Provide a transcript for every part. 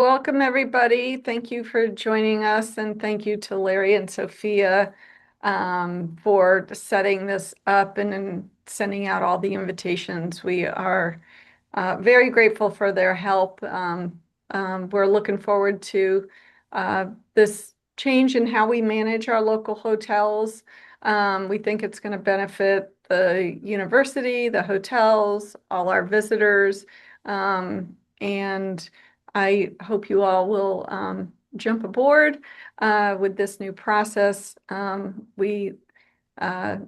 Welcome, everybody. Thank you for joining us, and thank you to Larry and Sophia for setting this up and sending out all the invitations. We are very grateful for their help. We're looking forward to this change in how we manage our local hotels. We think it's going to benefit the university, the hotels, all our visitors, and I hope you all will jump aboard with this new process. We uh,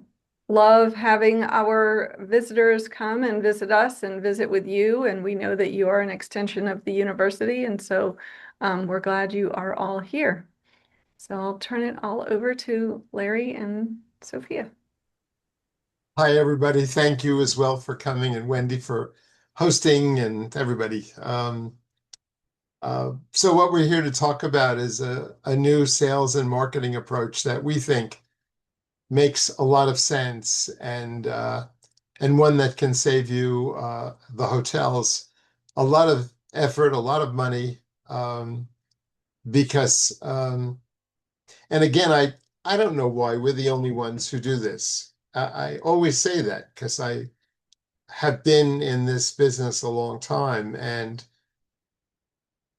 love having our visitors come and visit us and visit with you, and we know that you are an extension of the university, and so we're glad you are all here. So I'll turn it all over to Larry and Sophia. Hi, everybody. Thank you as well for coming, and Wendy for hosting, and everybody. So what we're here to talk about is a new sales and marketing approach that we think makes a lot of sense, and one that can save you the hotels a lot of effort, a lot of money, because and again, I don't know why we're the only ones who do this. I always say that because I have been in this business a long time. And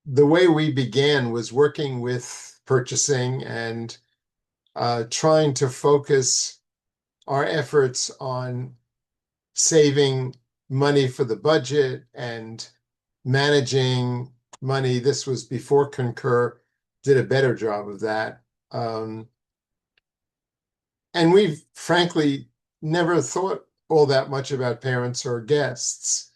the way we began was working with purchasing and trying to focus our efforts on saving money for the budget and managing money. This was before Concur did a better job of that. And we've frankly never thought all that much about parents or guests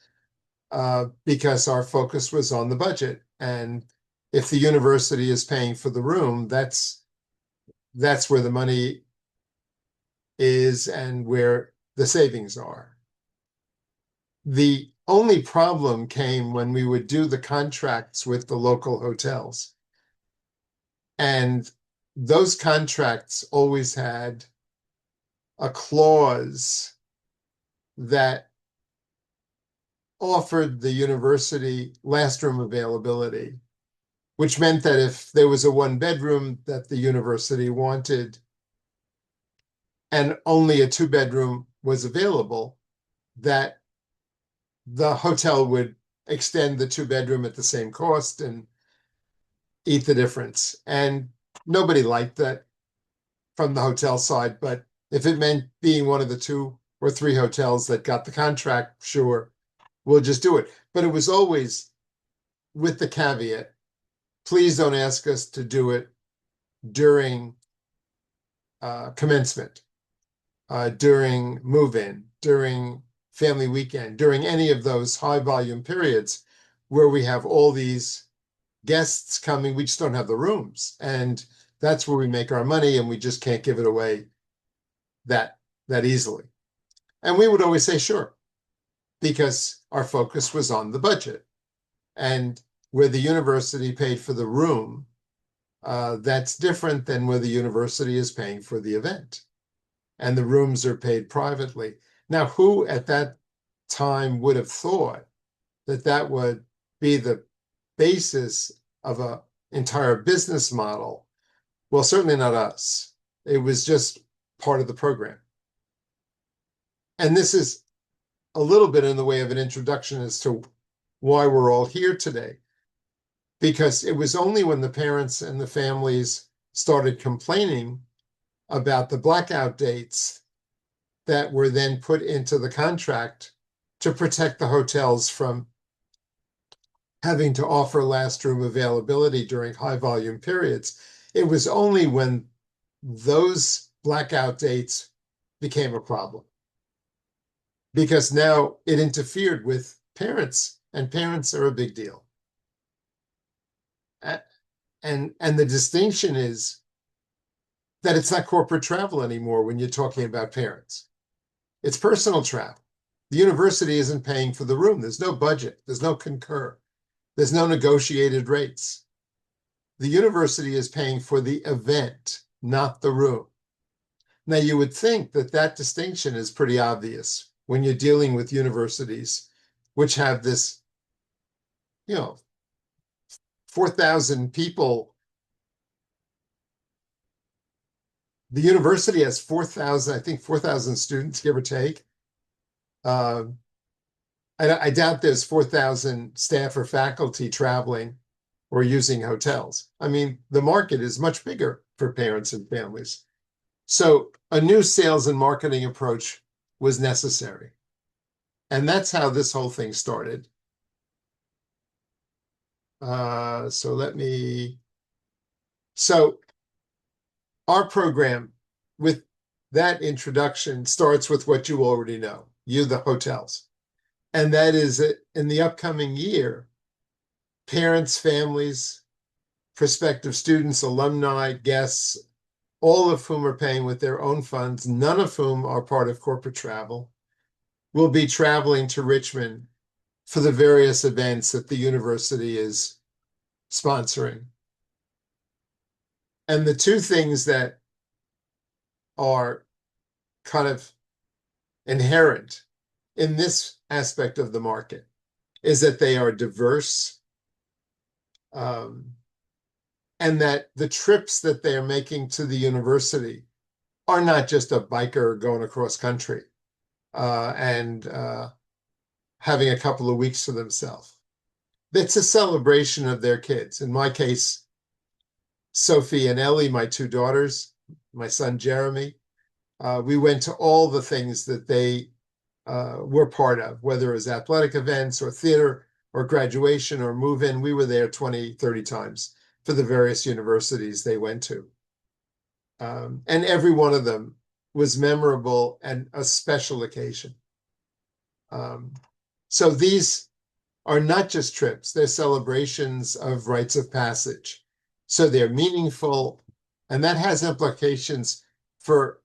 because our focus was on the budget. And if the university is paying for the room, that's where the money is and where the savings are. The only problem came when we would do the contracts with the local hotels. And those contracts always had a clause that offered the university last room availability, which meant that if there was a one bedroom that the university wanted and only a two bedroom was available, that the hotel would extend the two bedroom at the same cost and eat the difference. And nobody liked that from the hotel side, but if it meant being one of the two or three hotels that got the contract, sure, we'll just do it. But it was always with the caveat, please don't ask us to do it during commencement, during move-in, during family weekend, during any of those high volume periods where we have all these guests coming. We just don't have the rooms. And that's where we make our money, and we just can't give it away that easily. And we would always say, sure, because our focus was on the budget. And where the university paid for the room, that's different than where the university is paying for the event. And the rooms are paid privately. Now, who at that time would have thought that that would be the basis of an entire business model? Well, certainly not us. It was just part of the program. And this is a little bit in the way of an introduction as to why we're all here today. Because it was only when the parents and the families started complaining about the blackout dates that were then put into the contract to protect the hotels from having to offer last room availability during high volume periods. It was only when those blackout dates became a problem, because now it interfered with parents, and parents are a big deal. And the distinction is that it's not corporate travel anymore when you're talking about parents. It's personal travel. The university isn't paying for the room. There's no budget. There's no concur. There's no negotiated rates. The university is paying for the event, not the room. Now, you would think that that distinction is pretty obvious when you're dealing with universities, which have this, 4,000 people. The university has 4,000, I think 4,000 students, give or take. Um, I doubt there's 4,000 staff or faculty traveling or using hotels. I mean, the market is much bigger for parents and families. So a new sales and marketing approach was necessary. And that's how this whole thing started. So our program with that introduction starts with what you already know, the hotels. And that is that in the upcoming year, parents, families, prospective students, alumni, guests, all of whom are paying with their own funds, none of whom are part of corporate travel, will be traveling to Richmond for the various events that the university is sponsoring. And the two things that are kind of inherent in this aspect of the market is that they are diverse, and that the trips that they are making to the university are not just a biker going across country and having a couple of weeks to themselves. It's a celebration of their kids. In my case, Sophie and Ellie, my two daughters, my son Jeremy, we went to all the things that they were part of, whether it was athletic events or theater or graduation or move-in. We were there 20, 30 times for the various universities they went to. And every one of them was memorable and a special occasion. So these are not just trips, they're celebrations of rites of passage. So they're meaningful, and that has implications for,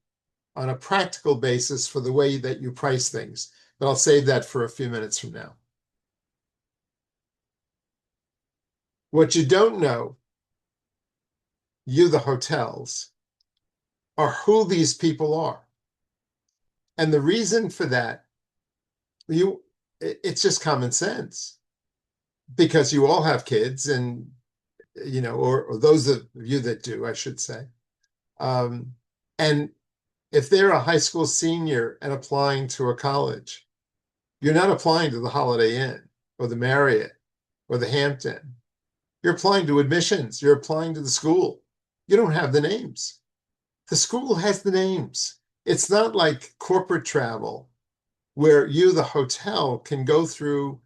on a practical basis, for the way that you price things. But I'll save that for a few minutes from now. What you don't know, the hotels, are who these people are. And the reason for that, it's just common sense. Because you all have kids, and or those of you that do, I should say. And if they're a high school senior and applying to a college, you're not applying to the Holiday Inn or the Marriott or the Hampton. You're applying to admissions. You're applying to the school. You don't have the names. The school has the names. It's not like corporate travel where the hotel, can go through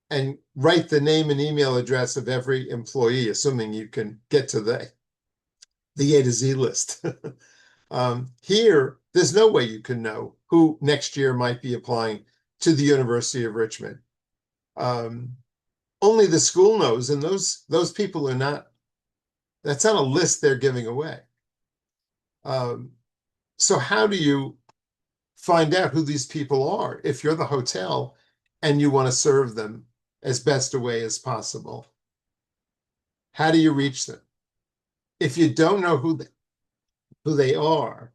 and write the name and email address of every employee, assuming you can get to the A to Z list. Here, there's no way you can know who next year might be applying to the University of Richmond. Only the school knows, and those people are not, that's not a list they're giving away. So how do you find out who these people are if you're the hotel and you want to serve them as best a way as possible? How do you reach them? If you don't know who they are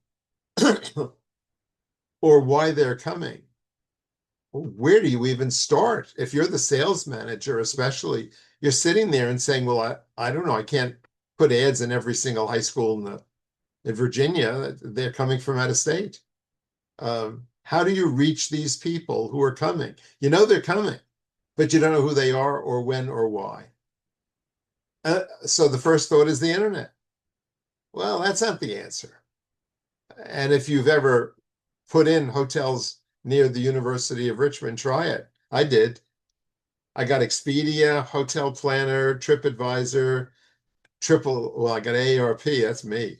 or why they're coming, where do you even start? If you're the sales manager, especially, you're sitting there and saying, well, I don't know, I can't put ads in every single high school in Virginia. They're coming from out of state. How do you reach these people who are coming? You know they're coming, but you don't know who they are or when or why. So the first thought is the internet. Well, that's not the answer. And if you've ever put in hotels near the University of Richmond, try it. I did. I got Expedia, Hotel Planner, TripAdvisor, I got AARP, that's me.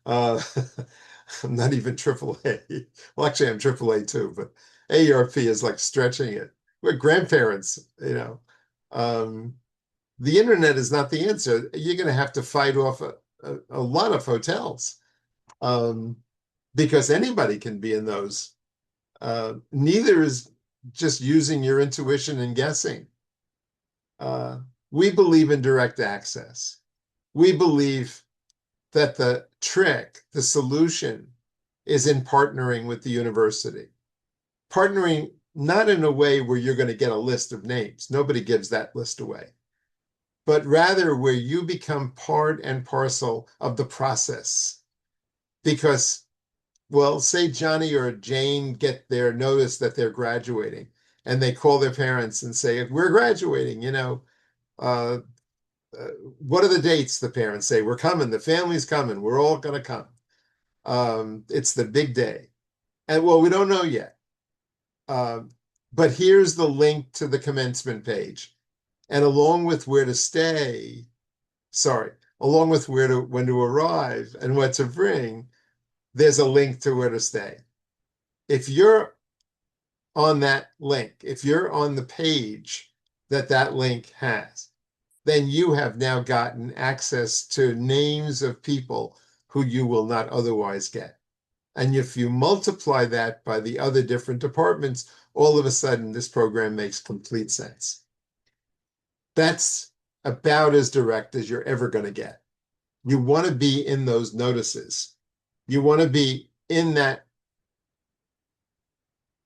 I'm not even AAA. Well, actually, I'm AAA too, but AARP is like stretching it. We're grandparents, The internet is not the answer. You're going to have to fight off a lot of hotels, because anybody can be in those. Neither is just using your intuition and guessing. We believe in direct access. We believe that the trick, the solution, is in partnering with the university. Partnering not in a way where you're going to get a list of names. Nobody gives that list away. but rather where you become part and parcel of the process. Because, well, say Johnny or Jane get their notice that they're graduating, and they call their parents and say, "We're graduating, uh, uh, what are the dates?" The parents say, "We're coming, the family's coming, we're all going to come. It's the big day." And well, we don't know yet. Um, but here's the link to the commencement page. And along with where to stay, sorry, along with when to arrive and what to bring, there's a link to where to stay. If you're on that link, if you're on the page that link has, then you have now gotten access to names of people who you will not otherwise get. And if you multiply that by the other different departments, all of a sudden this program makes complete sense. That's about as direct as you're ever going to get. You want to be in those notices. You want to be in that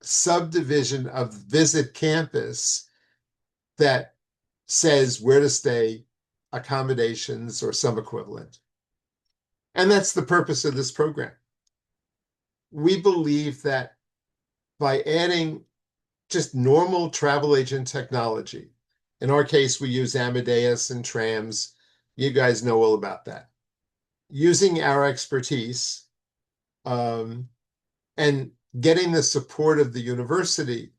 subdivision of Visit Campus that says where to stay, accommodations, or some equivalent. And that's the purpose of this program. We believe that by adding just normal travel agent technology, in our case, we use Amadeus and Trams. You guys know all about that. Using our expertise and getting the support of the university,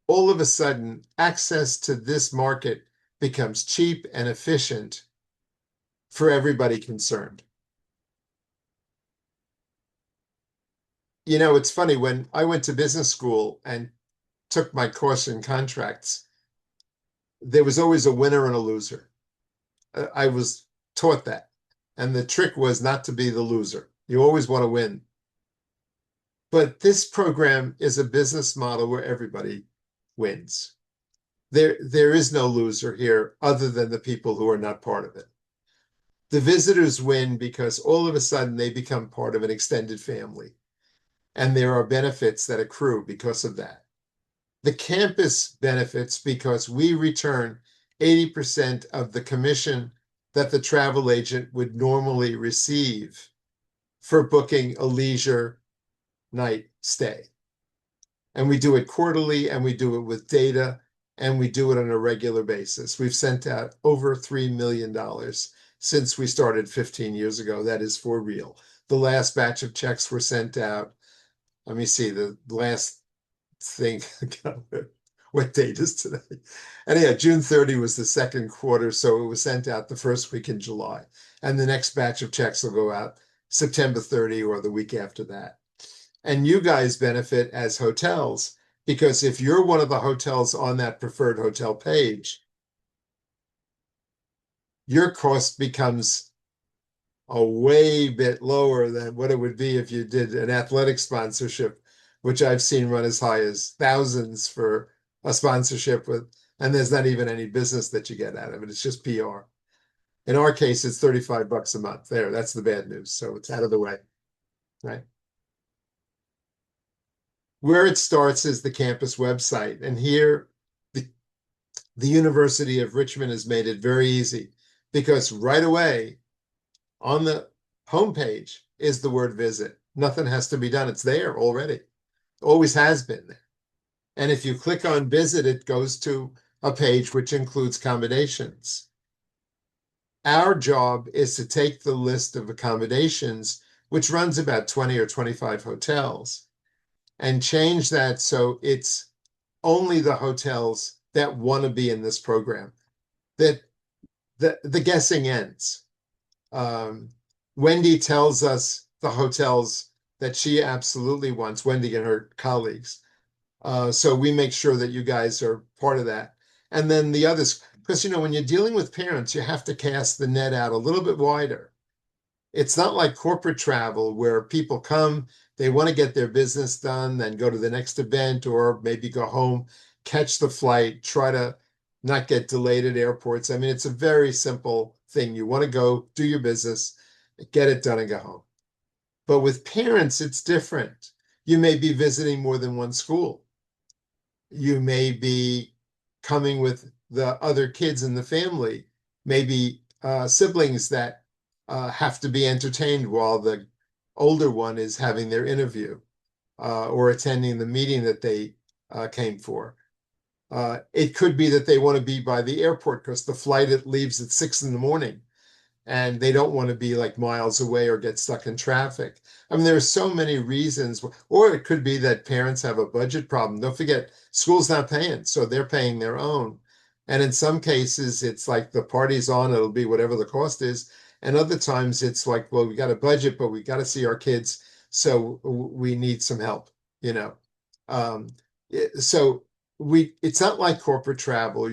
all of a sudden, access to this market becomes cheap and efficient for everybody concerned. It's funny, when I went to business school and took my course in contracts, there was always a winner and a loser. I was taught that. And the trick was not to be the loser. You always want to win. But this program is a business model where everybody wins. There is no loser here other than the people who are not part of it. The visitors win because all of a sudden they become part of an extended family. And there are benefits that accrue because of that. The campus benefits because we return 80% of the commission that the travel agent would normally receive for booking a leisure night stay. And we do it quarterly, and we do it with data, and we do it on a regular basis. We've sent out over $3 million since we started 15 years ago. That is for real. The last batch of checks were sent out. Let me see, the last thing, what date is today? Anyhow, June 30 was the second quarter, so it was sent out the first week in July. And the next batch of checks will go out September 30 or the week after that. And you guys benefit as hotels, because if you're one of the hotels on that preferred hotel page, your cost becomes a way bit lower than what it would be if you did an athletic sponsorship, which I've seen run as high as thousands for a sponsorship and there's not even any business that you get out of it. It's just PR. In our case, it's $35 a month. There, that's the bad news. So it's out of the way, right? Where it starts is the campus website. And here, the University of Richmond has made it very easy, because right away on the homepage is the word visit. Nothing has to be done. It's there already. Always has been there. And if you click on visit, it goes to a page which includes accommodations. Our job is to take the list of accommodations, which runs about 20 or 25 hotels, and change that so it's only the hotels that want to be in this program, that the guessing ends. Wendy tells us the hotels that she absolutely wants, Wendy and her colleagues. So we make sure that you guys are part of that. And then the others, because when you're dealing with parents, you have to cast the net out a little bit wider. It's not like corporate travel where people come, they want to get their business done, then go to the next event, or maybe go home, catch the flight, try to not get delayed at airports. I mean, it's a very simple thing. You want to go do your business, get it done, and go home. But with parents, it's different. You may be visiting more than one school. You may be coming with the other kids in the family, maybe siblings that have to be entertained while the older one is having their interview or attending the meeting that they came for. It could be that they want to be by the airport because the flight it leaves at 6 in the morning and they don't want to be like miles away or get stuck in traffic. I mean, there are so many reasons, or it could be that parents have a budget problem. Don't forget, school's not paying, so they're paying their own. And in some cases, it's like the party's on, it'll be whatever the cost is. And other times it's like, well, we got a budget, but we got to see our kids, so we need some help, you know. Um, so it's not like corporate travel.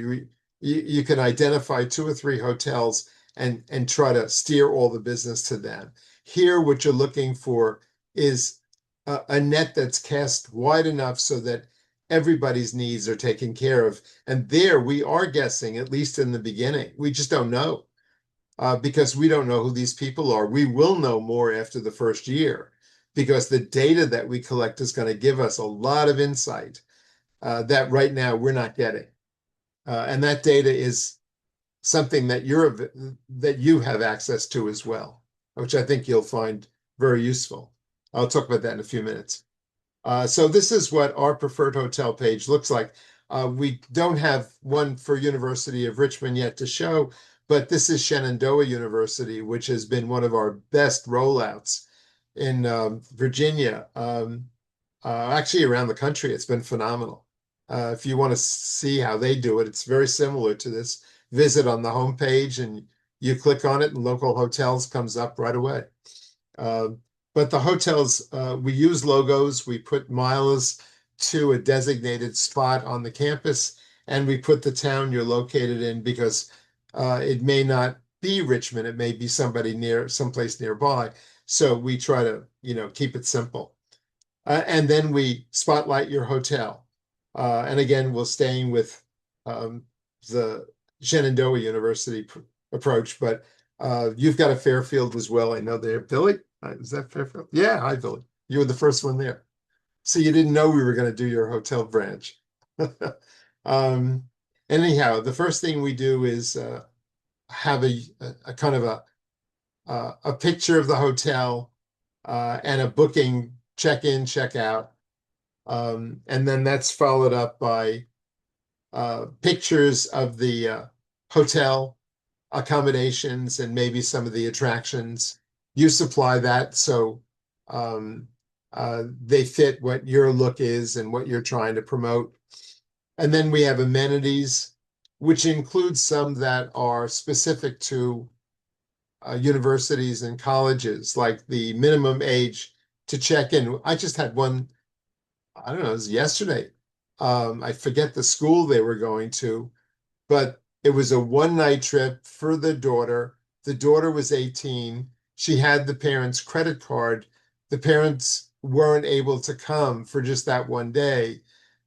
You can identify two or three hotels and try to steer all the business to them. Here, what you're looking for is a net that's cast wide enough so that everybody's needs are taken care of. And there we are guessing, at least in the beginning. We just don't know because we don't know who these people are. We will know more after the first year because the data that we collect is going to give us a lot of insight that right now we're not getting. And that data is something that you have access to as well, which I think you'll find very useful. I'll talk about that in a few minutes. So this is what our preferred hotel page looks like. We don't have one for University of Richmond yet to show, but this is Shenandoah University, which has been one of our best rollouts in Virginia. Actually, around the country, it's been phenomenal. If you want to see how they do it, it's very similar to this. Visit on the homepage and you click on it and local hotels comes up right away. But the hotels, we use logos, we put miles to a designated spot on the campus, and we put the town you're located in because it may not be Richmond, it may be someplace nearby. So we try to, keep it simple. And then we spotlight your hotel. And again, we're staying with the Shenandoah University approach, but you've got a Fairfield as well. I know there. Billy, is that Fairfield? Yeah, hi, Billy. You were the first one there. So you didn't know we were going to do your hotel branch. um, Anyhow, the first thing we do is have a kind of a picture of the hotel and a booking check-in, check-out. And then that's followed up by pictures of the hotel accommodations and maybe some of the attractions. You supply that so um, they fit what your look is and what you're trying to promote. And then we have amenities, which includes some that are specific to universities and colleges, like the minimum age to check in. I just had one, I don't know, it was yesterday. I forget the school they were going to, but it was a one-night trip for the daughter. The daughter was 18. She had the parents' credit card. The parents weren't able to come for just that one day.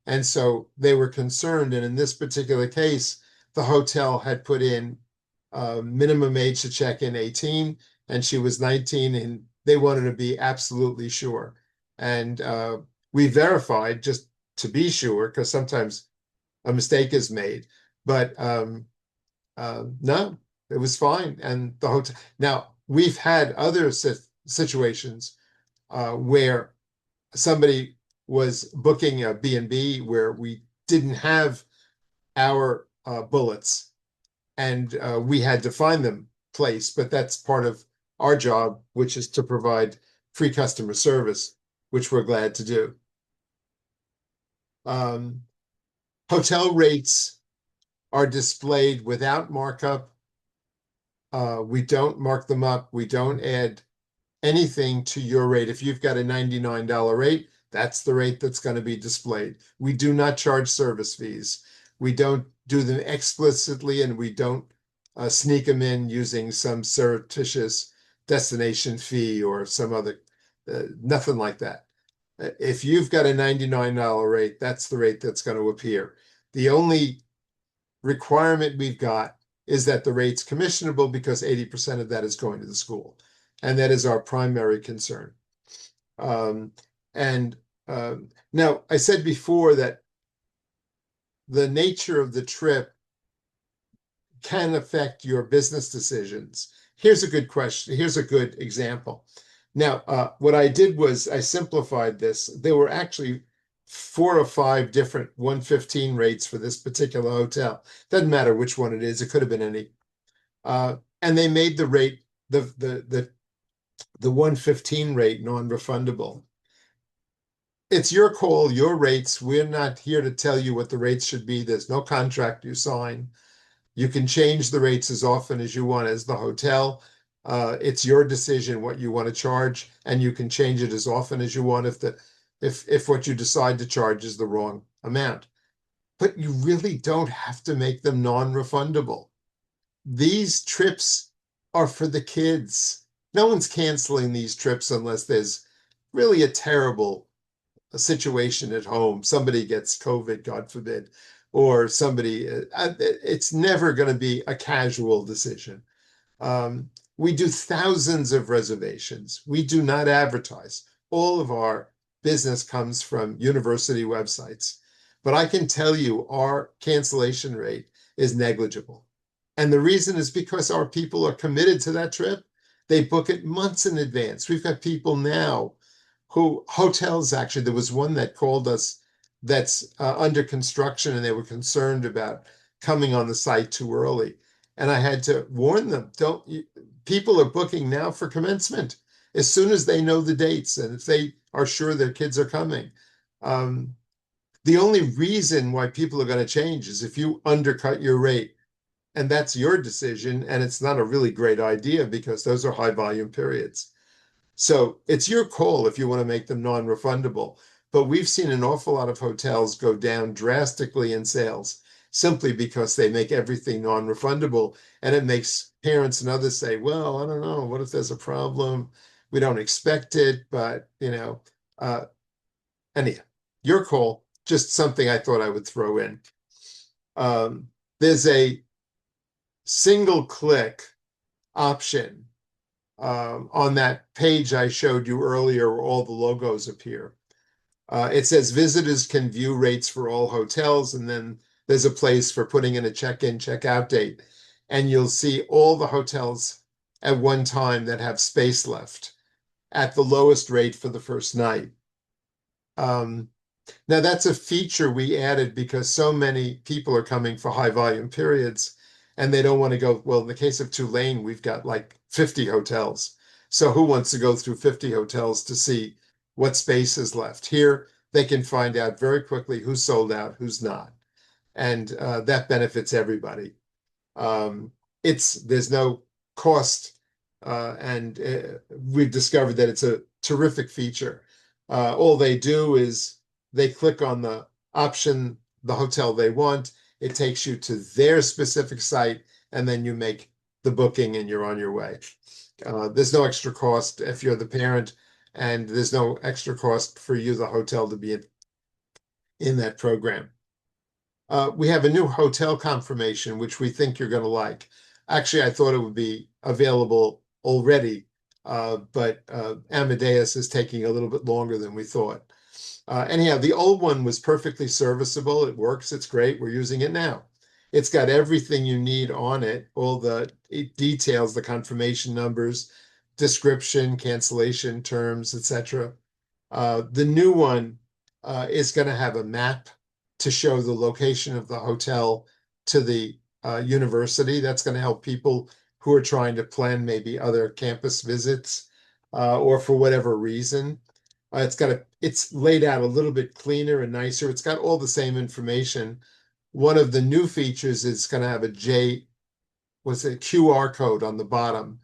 And so they were concerned. And in this particular case, the hotel had put in minimum age to check in 18, and she was 19, and they wanted to be absolutely sure. And we verified just to be sure, because sometimes a mistake is made. But no, it was fine. And the hotel. Now we've had other situations where somebody was booking a B&B where we didn't have our bullets, and we had to find them place. But that's part of our job, which is to provide free customer service, which we're glad to do. Hotel rates are displayed without markup. We don't mark them up. We don't add anything to your rate. If you've got a $99 rate, that's the rate that's going to be displayed. We do not charge service fees. We don't do them explicitly, and we don't sneak them in using some surreptitious destination fee or some other, nothing like that. If you've got a $99 rate, that's the rate that's going to appear. The only requirement we've got is that the rate's commissionable because 80% of that is going to the school. And that is our primary concern. And now I said before that the nature of the trip can affect your business decisions. Here's a good question. Here's a good example. Now, what I did was I simplified this. There were actually 4 or 5 different 115 rates for this particular hotel. Doesn't matter which one it is. It could have been any. And they made the rate, the 115 rate non-refundable. It's your call, your rates. We're not here to tell you what the rates should be. There's no contract you sign. You can change the rates as often as you want as the hotel. It's your decision what you want to charge, and you can change it as often as you want if what you decide to charge is the wrong amount. But you really don't have to make them non-refundable. These trips are for the kids. No one's canceling these trips unless there's really a terrible situation at home. Somebody gets COVID, God forbid, or somebody, it's never going to be a casual decision. We do thousands of reservations. We do not advertise. All of our business comes from university websites. But I can tell you our cancellation rate is negligible. And the reason is because our people are committed to that trip. They book it months in advance. We've got people now who hotels actually, there was one that called us that's under construction and they were concerned about coming on the site too early. And I had to warn them, people are booking now for commencement as soon as they know the dates and if they are sure their kids are coming. The only reason why people are going to change is if you undercut your rate. And that's your decision. And it's not a really great idea because those are high volume periods. So it's your call if you want to make them non-refundable. But we've seen an awful lot of hotels go down drastically in sales simply because they make everything non-refundable. And it makes parents and others say, well, I don't know, what if there's a problem? We don't expect it, but anyhow, your call, just something I thought I would throw in. There's a single click option on that page I showed you earlier where all the logos appear. It says visitors can view rates for all hotels, and then there's a place for putting in a check-in, check-out date. And you'll see all the hotels at one time that have space left at the lowest rate for the first night. Now that's a feature we added because so many people are coming for high volume periods and they don't want to go, well, in the case of Tulane, we've got like 50 hotels. So who wants to go through 50 hotels to see what space is left? Here, they can find out very quickly who's sold out, who's not. And that benefits everybody. There's no cost, and we've discovered that it's a terrific feature. All they do is they click on the option, the hotel they want. It takes you to their specific site, and then you make the booking and you're on your way. There's no extra cost if you're the parent, and there's no extra cost for you, the hotel, to be in that program. We have a new hotel confirmation, which we think you're going to like. Actually, I thought it would be available already, but Amadeus is taking a little bit longer than we thought. Anyhow, the old one was perfectly serviceable. It works. It's great. We're using it now. It's got everything you need on it, all the details, the confirmation numbers, description, cancellation terms, etc. The new one is going to have a map to show the location of the hotel to the university. That's going to help people who are trying to plan maybe other campus visits or for whatever reason. It's laid out a little bit cleaner and nicer. It's got all the same information. One of the new features is going to have a QR code on the bottom,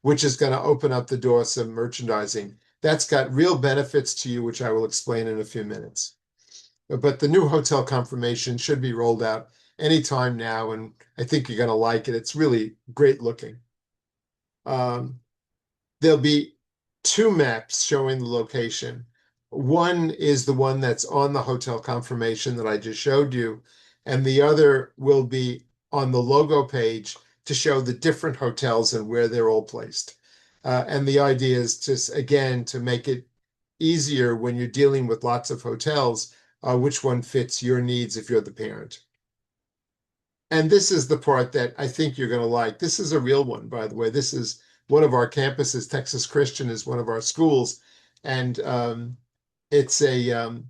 which is going to open up the door some merchandising. That's got real benefits to you, which I will explain in a few minutes. But the new hotel confirmation should be rolled out anytime now, and I think you're going to like it. It's really great looking. There'll be 2 maps showing the location. One is the one that's on the hotel confirmation that I just showed you, and the other will be on the logo page to show the different hotels and where they're all placed. And the idea is just, again, to make it easier when you're dealing with lots of hotels, which one fits your needs if you're the parent. And this is the part that I think you're going to like. This is a real one, by the way. This is one of our campuses. Texas Christian is one of our schools, and it's a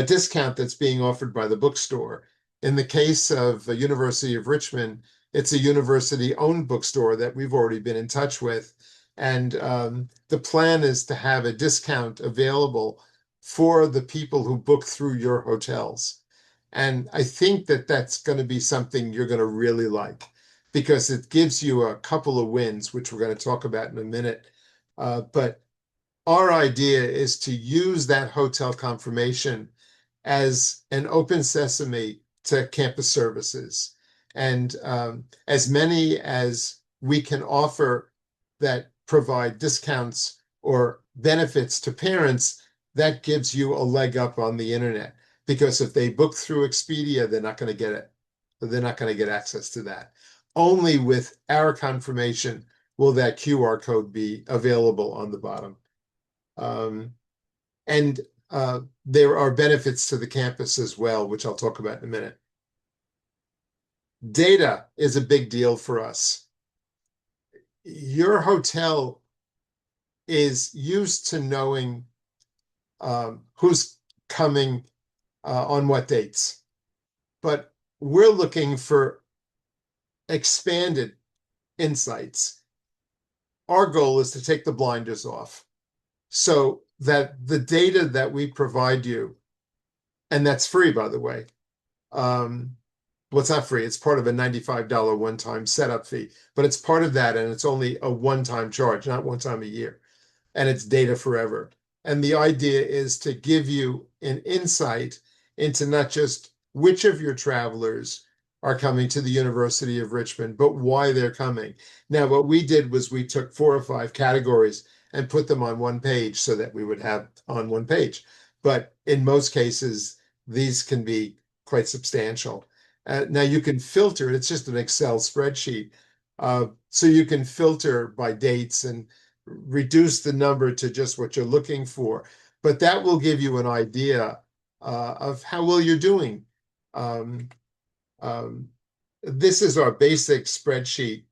discount that's being offered by the bookstore. In the case of the University of Richmond, it's a university-owned bookstore that we've already been in touch with, and the plan is to have a discount available for the people who book through your hotels. And I think that that's going to be something you're going to really like because it gives you a couple of wins, which we're going to talk about in a minute. But our idea is to use that hotel confirmation as an open sesame to campus services. And as many as we can offer that provide discounts or benefits to parents, that gives you a leg up on the internet. Because if they book through Expedia, they're not going to get it. They're not going to get access to that. Only with our confirmation will that QR code be available on the bottom. And there are benefits to the campus as well, which I'll talk about in a minute. Data is a big deal for us. Your hotel is used to knowing who's coming on what dates, but we're looking for expanded insights. Our goal is to take the blinders off so that the data that we provide you, and that's free, by the way. Well, it's not free. It's part of a $95 one-time setup fee, but it's part of that, and it's only a one-time charge, not one time a year, and it's data forever. And the idea is to give you an insight into not just which of your travelers are coming to the University of Richmond, but why they're coming. Now, what we did was we took 4 or 5 categories and put them on one page so that we would have on one page. But in most cases, these can be quite substantial. Now you can filter, it's just an Excel spreadsheet. So you can filter by dates and reduce the number to just what you're looking for. But that will give you an idea of how well you're doing. This is our basic spreadsheet.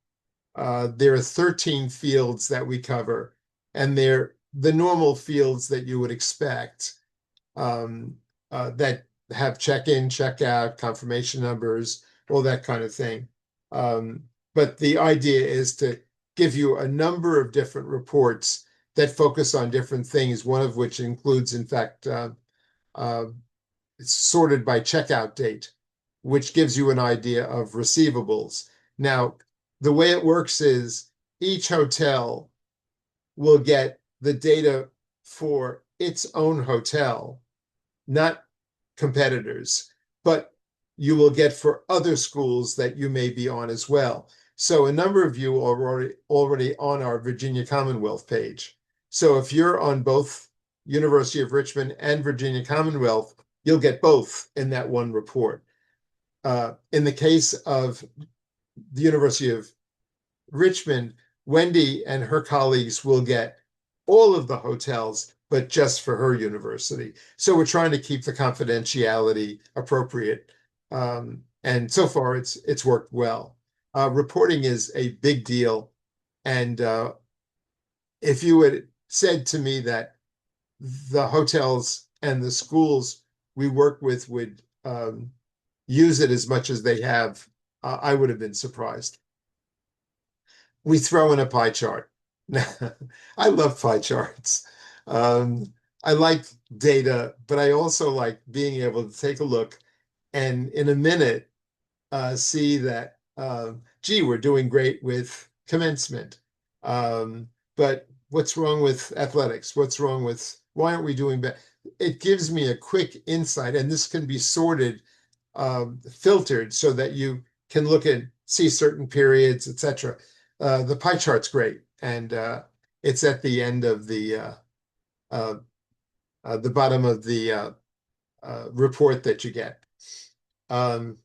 There are 13 fields that we cover, and they're the normal fields that you would expect that have check-in, check-out, confirmation numbers, all that kind of thing. But the idea is to give you a number of different reports that focus on different things, one of which includes, in fact, it's sorted by checkout date, which gives you an idea of receivables. Now, the way it works is each hotel will get the data for its own hotel, not competitors, but you will get for other schools that you may be on as well. So a number of you are already on our Virginia Commonwealth page. So if you're on both University of Richmond and Virginia Commonwealth, you'll get both in that one report. In the case of the University of Richmond, Wendy and her colleagues will get all of the hotels, but just for her university. So we're trying to keep the confidentiality appropriate. And so far it's worked well. Reporting is a big deal. And if you had said to me that the hotels and the schools we work with would use it as much as they have, I would have been surprised. We throw in a pie chart. I love pie charts. I like data, but I also like being able to take a look and in a minute see that, gee, we're doing great with commencement. But what's wrong with athletics? What's wrong with, why aren't we doing better? It gives me a quick insight, and this can be sorted, filtered so that you can look at, see certain periods, etc. The pie chart's great, and it's at the end of the bottom of the report that you get. The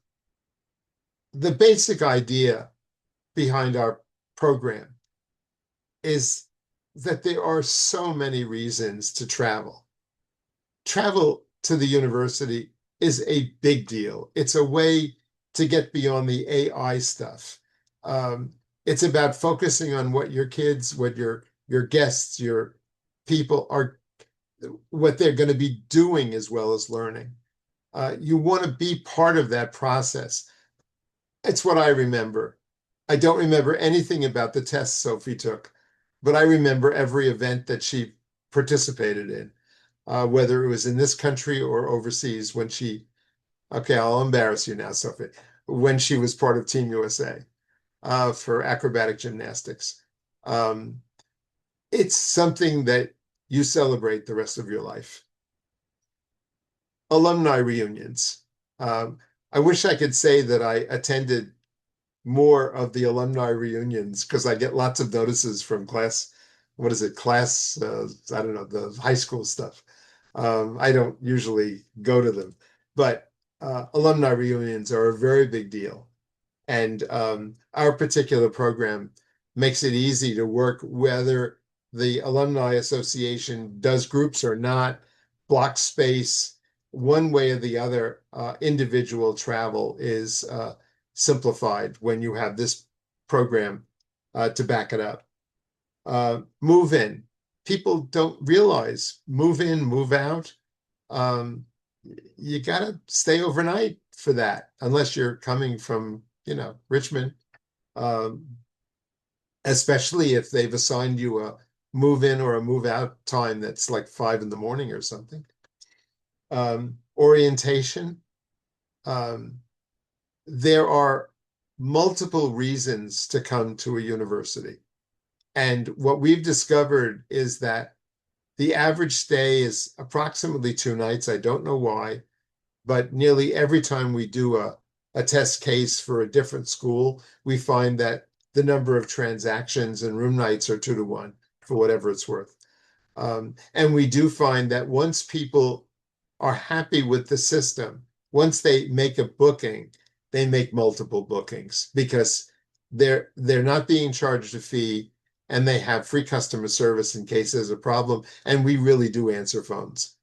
basic idea behind our program is that there are so many reasons to travel. Travel to the university is a big deal. It's a way to get beyond the AI stuff. It's about focusing on what your kids, what your guests, your people are, what they're going to be doing as well as learning. You want to be part of that process. It's what I remember. I don't remember anything about the tests Sophie took, but I remember every event that she participated in, whether it was in this country or overseas when she, okay, I'll embarrass you now, Sophie, when she was part of Team USA for acrobatic gymnastics. Um, it's something that you celebrate the rest of your life. Alumni reunions. Um, I wish I could say that I attended more of the alumni reunions because I get lots of notices from class. What is it? Class, I don't know, the high school stuff. I don't usually go to them, but alumni reunions are a very big deal. And our particular program makes it easy to work whether the Alumni Association does groups or not, block space, one way or the other. Individual travel is simplified when you have this program to back it up. Move in. People don't realize move in, move out. Um, you got to stay overnight for that, unless you're coming from, Richmond, um, especially if they've assigned you a move in or a move out time that's like 5 in the morning or something. Orientation. Um, there are multiple reasons to come to a university. And what we've discovered is that the average stay is approximately 2 nights. I don't know why, but nearly every time we do a test case for a different school, we find that the number of transactions and room nights are 2 to 1 for whatever it's worth. And we do find that once people are happy with the system, once they make a booking, they make multiple bookings because they're not being charged a fee and they have free customer service in case there's a problem. And we really do answer phones.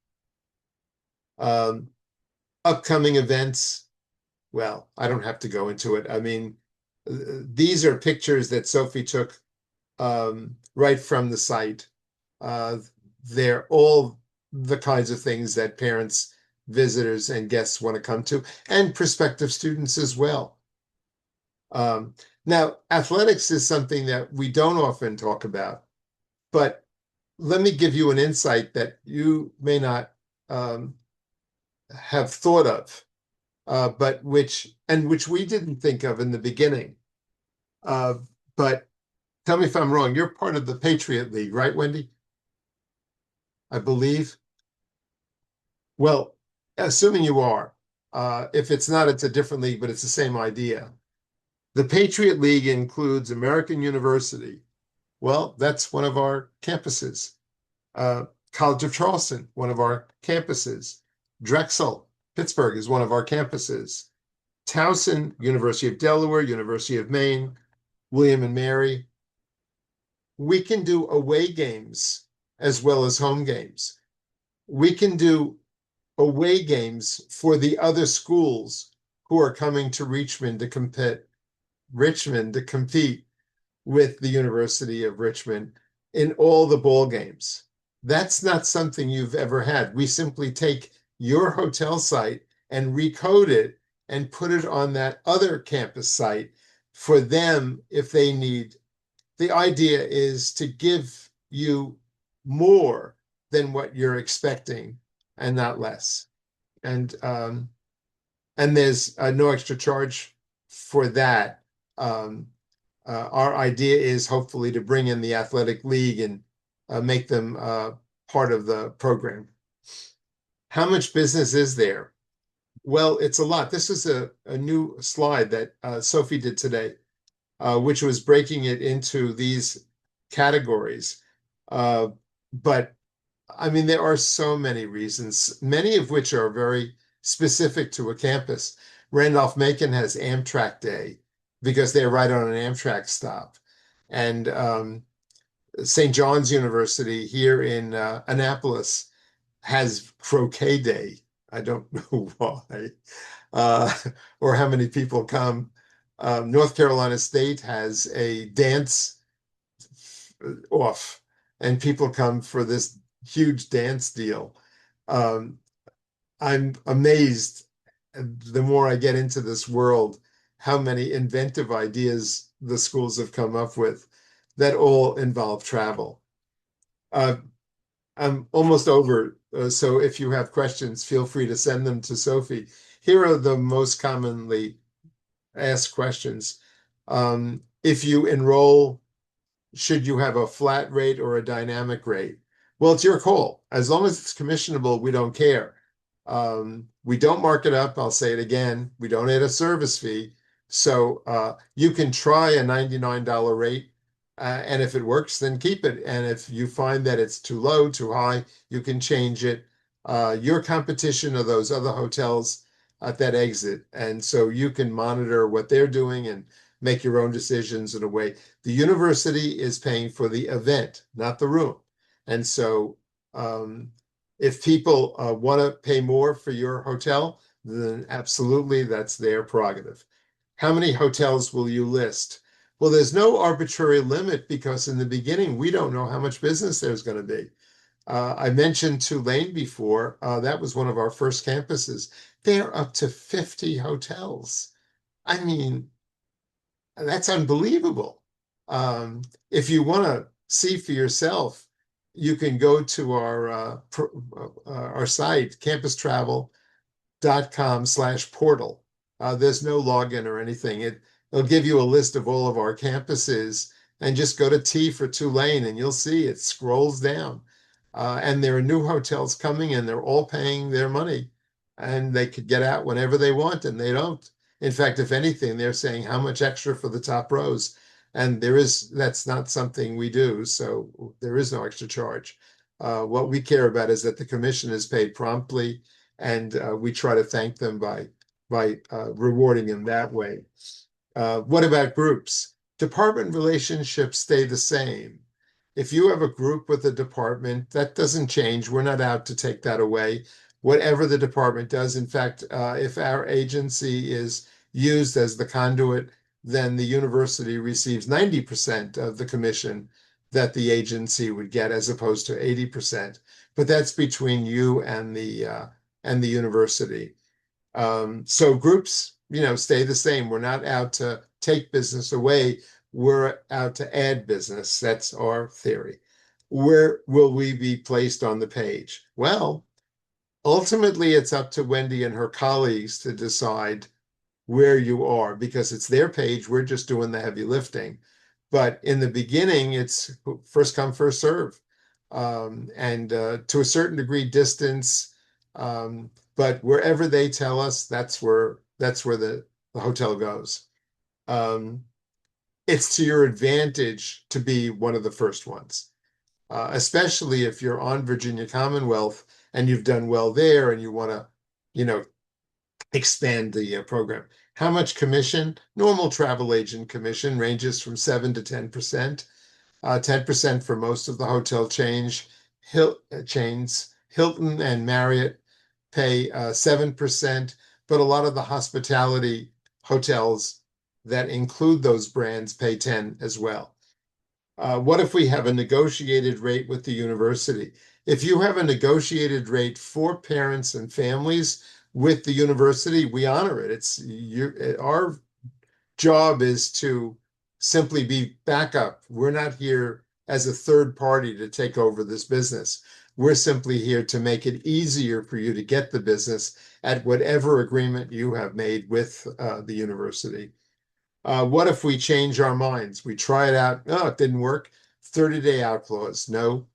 Upcoming events, well, I don't have to go into it. I mean, these are pictures that Sophie took right from the site. Uh, they're all the kinds of things that parents, visitors, and guests want to come to, and prospective students as well. Now, athletics is something that we don't often talk about, but let me give you an insight that you may not have thought of, but which we didn't think of in the beginning. But tell me if I'm wrong. You're part of the Patriot League, right, Wendy? I believe. Well, assuming you are, if it's not, it's a different league, but it's the same idea. The Patriot League includes American University. Well, that's one of our campuses. College of Charleston, one of our campuses. Drexel, Pittsburgh is one of our campuses. Towson, University of Delaware, University of Maine, William and Mary. We can do away games as well as home games. We can do away games for the other schools who are coming to Richmond to compete with the University of Richmond in all the ball games. That's not something you've ever had. We simply take your hotel site and recode it and put it on that other campus site for them if they need. The idea is to give you more than what you're expecting and not less. And there's no extra charge for that. Our idea is hopefully to bring in the athletic league and make them part of the program. How much business is there? Well, it's a lot. This is a new slide that Sophie did today, which was breaking it into these categories. But I mean, there are so many reasons, many of which are very specific to a campus. Randolph-Macon has Amtrak Day because they're right on an Amtrak stop. And St. John's University here in Annapolis has Croquet Day I don't know why, uh, or how many people come. North Carolina State has a dance off, and people come for this huge dance deal. Um, I'm amazed the more I get into this world, how many inventive ideas the schools have come up with that all involve travel. Uh, I'm almost over, so if you have questions, feel free to send them to Sophie. Here are the most commonly asked questions. If you enroll, should you have a flat rate or a dynamic rate? Well, it's your call. As long as it's commissionable, we don't care. We don't mark it up. I'll say it again. We don't add a service fee. So you can try a $99 rate. And if it works, then keep it. And if you find that it's too low, too high, you can change it. Your competition are those other hotels at that exit. And so you can monitor what they're doing and make your own decisions in a way. The university is paying for the event, not the room. And so if people want to pay more for your hotel, then absolutely that's their prerogative. How many hotels will you list? Well, there's no arbitrary limit because in the beginning, we don't know how much business there's going to be. I mentioned Tulane before. That was one of our first campuses. They're up to 50 hotels. I mean, that's unbelievable. If you want to see for yourself, you can go to our site, campustravel.com/portal. There's no login or anything. It'll give you a list of all of our campuses and just go to T for Tulane and you'll see it scrolls down. And there are new hotels coming and they're all paying their money and they could get out whenever they want and they don't. In fact, if anything, they're saying how much extra for the top rows. And that's not something we do. So there is no extra charge. What we care about is that the commission is paid promptly and we try to thank them by rewarding them that way. What about groups? Department relationships stay the same. If you have a group with a department, that doesn't change. We're not out to take that away. Whatever the department does, in fact, if our agency is used as the conduit, then the university receives 90% of the commission that the agency would get, as opposed to 80%. But that's between you and the university. So groups, stay the same. We're not out to take business away. We're out to add business. That's our theory. Where will we be placed on the page? Well, ultimately, it's up to Wendy and her colleagues to decide where you are because it's their page. We're just doing the heavy lifting. But in the beginning, it's first come, first serve. And to a certain degree, distance. But wherever they tell us, that's where the hotel goes. Um, it's to your advantage to be one of the first ones, especially if you're on Virginia Commonwealth and you've done well there and you want to, you know, expand the program. How much commission? Normal travel agent commission ranges from 7 to 10%. 10% for most of the hotel chains. Hilton and Marriott pay 7%, but a lot of the hospitality hotels that include those brands pay 10 as well. What if we have a negotiated rate with the university? If you have a negotiated rate for parents and families with the university, we honor it. Our job is to simply be backup. We're not here as a third party to take over this business. We're simply here to make it easier for you to get the business at whatever agreement you have made with the university. What if we change our minds? We try it out. Oh, it didn't work. 30-day out clause. No,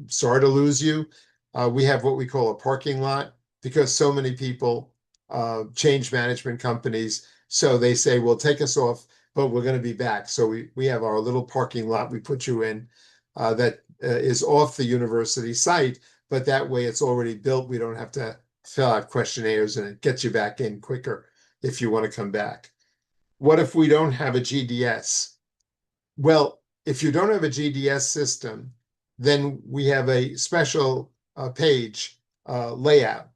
sorry to lose you. We have what we call a parking lot because so many people change management companies. So they say, well, take us off, but we're going to be back. So we have our little parking lot we put you in that is off the university site, but that way it's already built. We don't have to fill out questionnaires and it gets you back in quicker if you want to come back. What if we don't have a GDS? Well, if you don't have a GDS system, then we have a special page layout.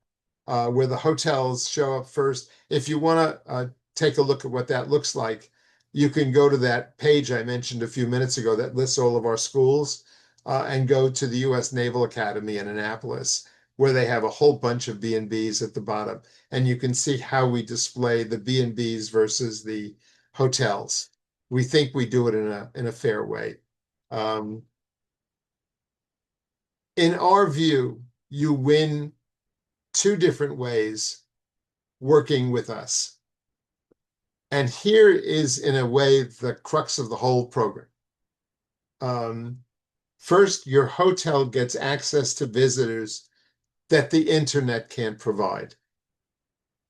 where the hotels show up first. If you want to take a look at what that looks like, you can go to that page I mentioned a few minutes ago that lists all of our schools, and go to the U.S. Naval Academy in Annapolis, where they have a whole bunch of B&Bs at the bottom. And you can see how we display the B&Bs versus the hotels. We think we do it in a fair way. Um, in our view, you win two different ways working with us. And here is, in a way, the crux of the whole program. First, your hotel gets access to visitors that the internet can't provide.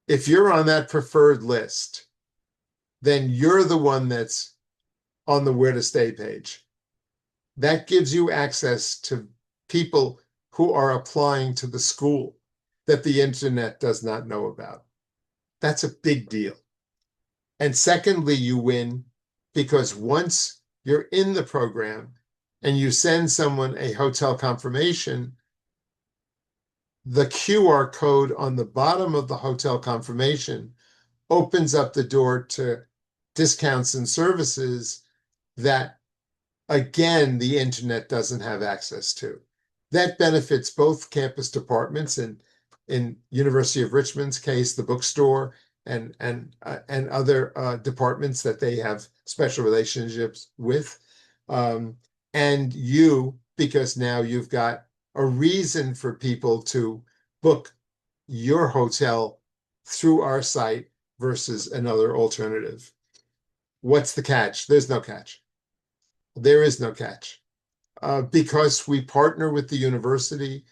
If you're on that preferred list, then you're the one that's on the where to stay page. That gives you access to people who are applying to the school that the internet does not know about. That's a big deal. And secondly, you win because once you're in the program and you send someone a hotel confirmation, the QR code on the bottom of the hotel confirmation opens up the door to discounts and services that, again, the internet doesn't have access to. That benefits both campus departments, and in University of Richmond's case, the bookstore and other departments that they have special relationships with, and you, because now you've got a reason for people to book your hotel through our site versus another alternative. What's the catch? There's no catch. There is no catch. Because we partner with the university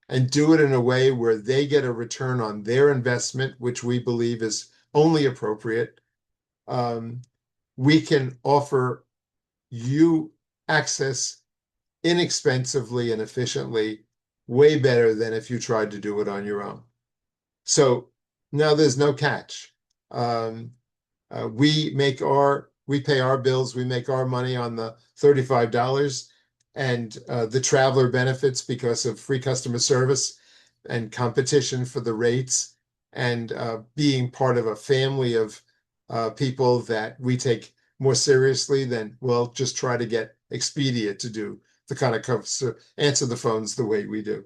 and do it in a way where they get a return on their investment, which we believe is only appropriate, we can offer you access inexpensively and efficiently, way better than if you tried to do it on your own. So now there's no catch. We pay our bills, we make our money on the $35, and the traveler benefits because of free customer service and competition for the rates, and being part of a family of people that we take more seriously than, well, just try to get Expedia to do the kind of answer the phones the way we do.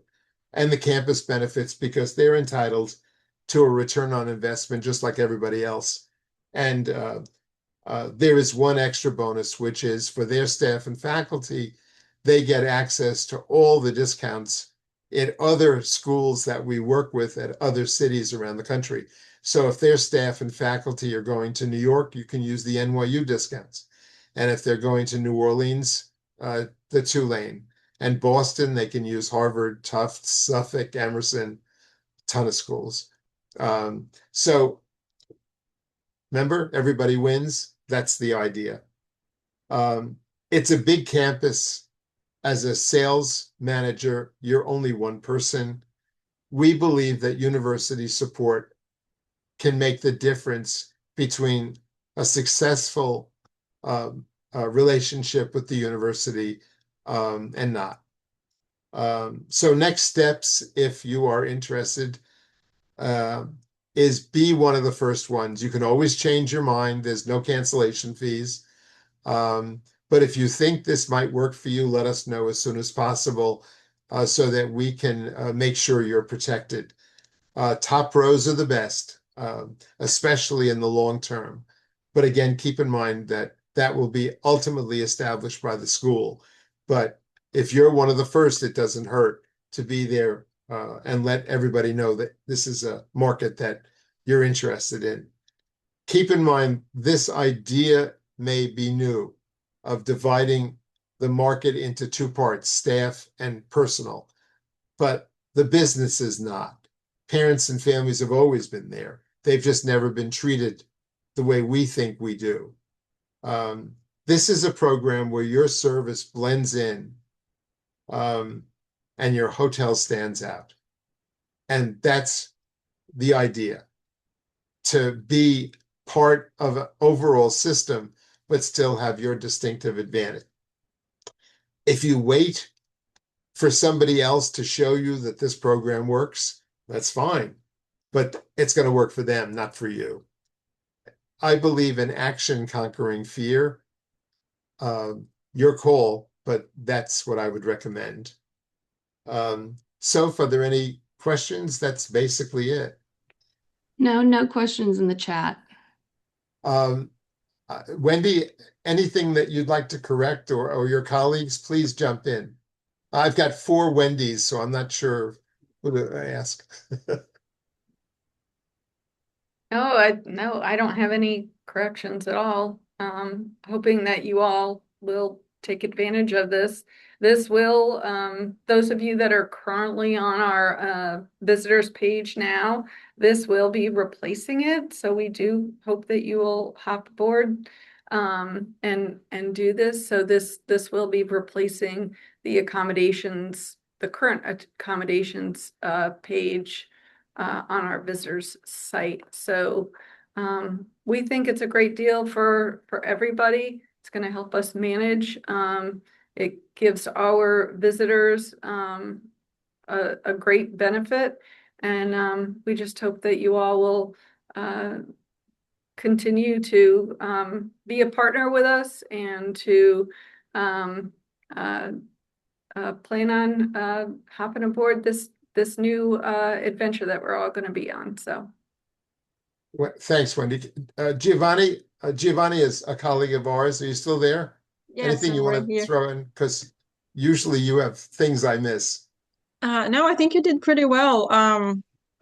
And the campus benefits because they're entitled to a return on investment just like everybody else. And there is one extra bonus, which is for their staff and faculty, they get access to all the discounts in other schools that we work with at other cities around the country. So if their staff and faculty are going to New York, you can use the NYU discounts. And if they're going to New Orleans, the Tulane. And Boston, they can use Harvard, Tufts, Suffolk, Emerson, ton of schools. So remember, everybody wins. That's the idea. It's a big campus. As a sales manager, you're only one person. We believe that university support can make the difference between a successful relationship with the university and not. So next steps, if you are interested, is be one of the first ones. You can always change your mind. There's no cancellation fees. But if you think this might work for you, let us know as soon as possible, so that we can make sure you're protected. Top rows are the best, especially in the long term. But again, keep in mind that that will be ultimately established by the school. But if you're one of the first, it doesn't hurt to be there and let everybody know that this is a market that you're interested in. Keep in mind, this idea may be new, of dividing the market into two parts, staff and personal, but the business is not. Parents and families have always been there. They've just never been treated the way we think we do. This is a program where your service blends in, and your hotel stands out. And that's the idea, to be part of an overall system, but still have your distinctive advantage. If you wait for somebody else to show you that this program works, that's fine. but it's going to work for them, not for you. I believe in action conquering fear. Your call, but that's what I would recommend. Soph, are there any questions? That's basically it. No, no questions in the chat. Um, Wendy, anything that you'd like to correct or your colleagues, please jump in. I've got four Wendy's, so I'm not sure who to ask. No, I don't have any corrections at all. Hoping that you all will take advantage of this. This will, those of you that are currently on our visitors page now, this will be replacing it. So we do hope that you will hop aboard and do this. So this will be replacing the accommodations, the current accommodations page on our visitors site. So we think it's a great deal for everybody. It's going to help us manage. It gives our visitors a great benefit, and we just hope that you all will continue to be a partner with us and to um, uh, plan on hopping aboard this new adventure that we're all going to be on. So Thanks, Wendy. Giovanni is a colleague of ours. Are you still there? Yes, Anything you I'm want right to here. throw in? Because usually you have things I miss. No, I think you did pretty well.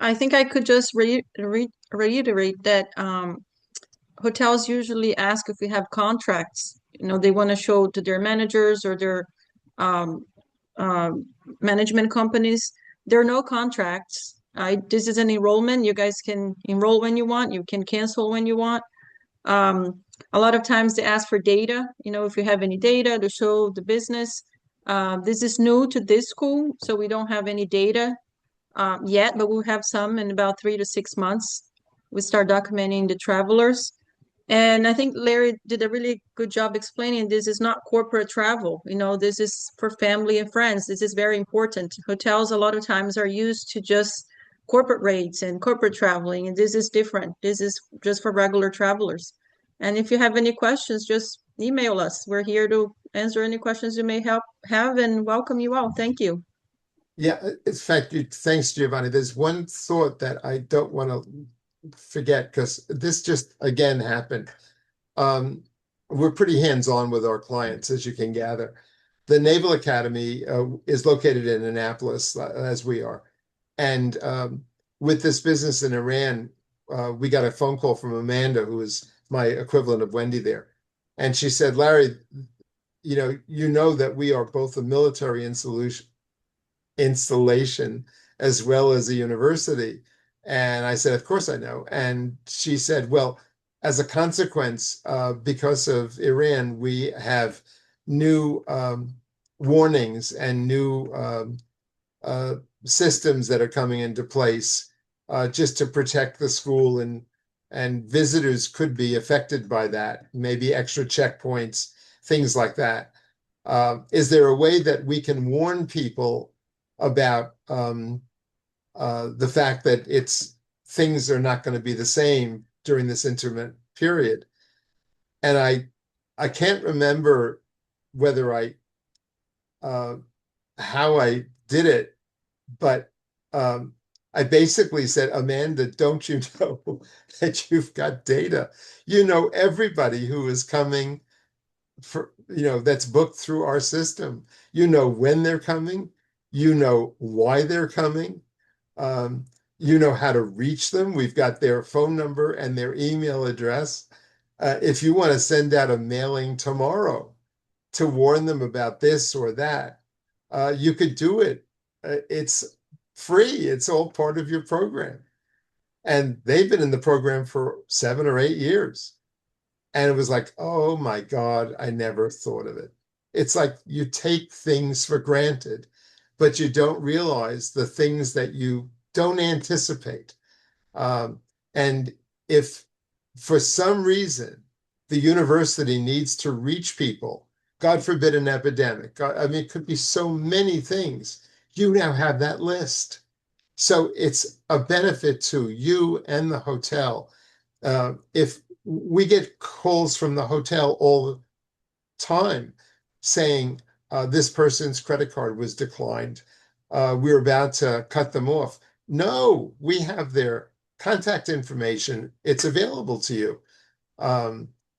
I think I could just reiterate that hotels usually ask if we have contracts. You know, they want to show to their managers or their um, management companies. There are no contracts. This is an enrollment. You guys can enroll when you want. You can cancel when you want. Um, a lot of times they ask for data, you know, if you have any data to show the business. This is new to this school, so we don't have any data yet, but we'll have some in about 3 to 6 months. We start documenting the travelers. And I think Larry did a really good job explaining this is not corporate travel. You know, this is for family and friends. This is very important. Hotels a lot of times are used to just corporate rates and corporate traveling, and this is different. This is just for regular travelers. And if you have any questions, just email us. We're here to answer any questions you may have and welcome you all. Thank you. Yeah, in fact, thanks, Giovanni. There's one thought that I don't want to forget because this just again happened. Um, we're pretty hands-on with our clients, as you can gather. The Naval Academy is located in Annapolis, as we are. And with this business in Iran, we got a phone call from Amanda, who is my equivalent of Wendy there. And she said, Larry, you know that we are both a military installation as well as a university. And I said, of course I know. And she said, well, as a consequence, because of Iran, we have new warnings and new systems that are coming into place just to protect the school, and visitors could be affected by that, maybe extra checkpoints, things like that. Is there a way that we can warn people about the fact that things are not going to be the same during this intermittent period? And I can't remember whether how I did it, but I basically said, Amanda, don't you know that you've got data? You know everybody who is coming that's booked through our system. You know when they're coming, you know why they're coming, um, you know how to reach them. We've got their phone number and their email address. If you want to send out a mailing tomorrow to warn them about this or that, you could do it. It's free. It's all part of your program. And they've been in the program for 7 or 8 years. And it was like, oh my God, I never thought of it. It's like you take things for granted, but you don't realize the things that you don't anticipate. And if for some reason the university needs to reach people, God forbid an epidemic, I mean, it could be so many things. You now have that list. So it's a benefit to you and the hotel. If we get calls from the hotel all the time saying this person's credit card was declined, we're about to cut them off. No, we have their contact information. It's available to you.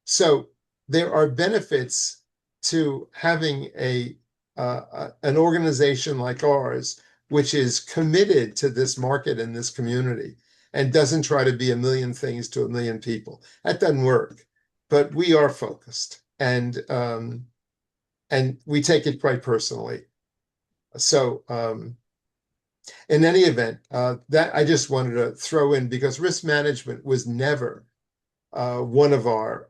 So there are benefits to having an organization like ours, which is committed to this market and this community and doesn't try to be a million things to a million people. That doesn't work. But we are focused and we take it quite personally. So in any event, that I just wanted to throw in because risk management was never one of our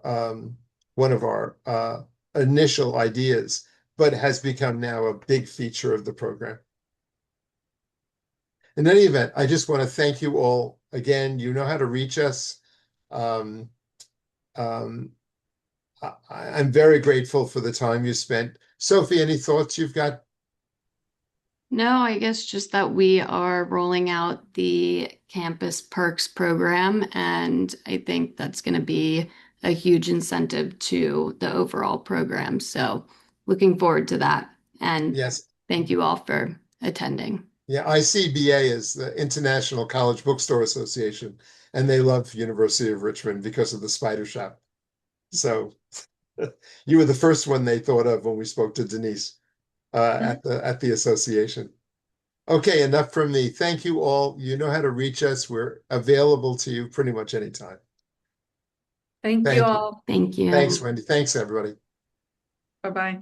initial ideas, but has become now a big feature of the program. In any event, I just want to thank you all again. You know how to reach us. I'm very grateful for the time you spent. Sophie, any thoughts you've got? No, I guess just that we are rolling out the Campus Perks program, and I think that's going to be a huge incentive to the overall program. So looking forward to that. And Yes. thank you all for attending. Yeah, ICBA is the International College Bookstore Association, and they love University of Richmond because of the Spider Shop. So you were the first one they thought of when we spoke to Denise at the association. Okay, enough from me. Thank you all. You know how to reach us. We're available to you pretty much anytime. Thank you Thank you. all. Thank you. Thanks, Wendy. Thanks, everybody. Bye-bye.